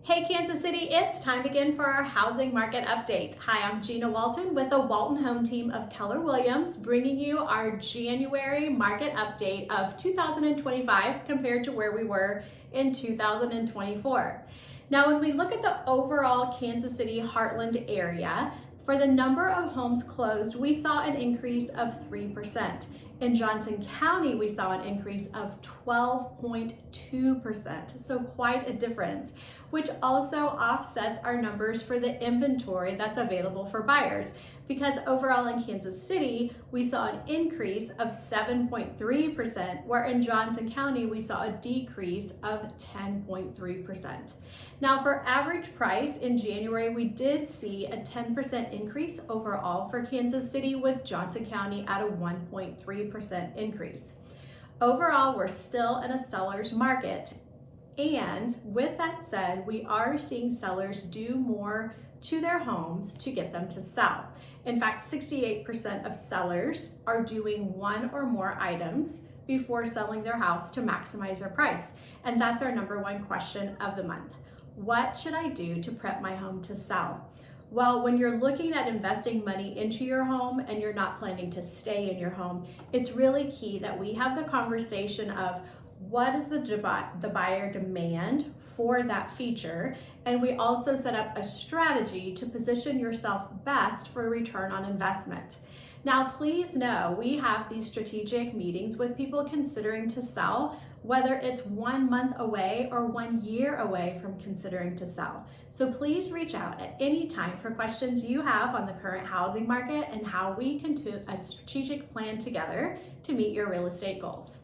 Hey Kansas City, it's time again for our housing market update. Hi, I'm Gina Walton with the Walton home team of Keller Williams, bringing you our January market update of 2025 compared to where we were in 2024. Now, when we look at the overall Kansas City Heartland area, for the number of homes closed, we saw an increase of 3%. In Johnson County, we saw an increase of 12.2%, so quite a difference, which also offsets our numbers for the inventory that's available for buyers. Because overall in Kansas City, we saw an increase of 7.3%, where in Johnson County, we saw a decrease of 10.3%. Now for average price in January, we did see a 10% increase overall for Kansas City, with Johnson County at a 1.3% increase. Overall, we're still in a seller's market. And with that said, we are seeing sellers do more to their homes to get them to sell. In fact, 68% of sellers are doing one or more items before selling their house to maximize their price. And that's our number one question of the month. What should I do to prep my home to sell? Well, when you're looking at investing money into your home and you're not planning to stay in your home, it's really key that we have the conversation of what is the buyer demand for that feature, and we also set up a strategy to position yourself best for return on investment. Now, please know we have these strategic meetings with people considering to sell, whether it's 1 month away or 1 year away from considering to sell. So please reach out at any time for questions you have on the current housing market and how we can do a strategic plan together to meet your real estate goals.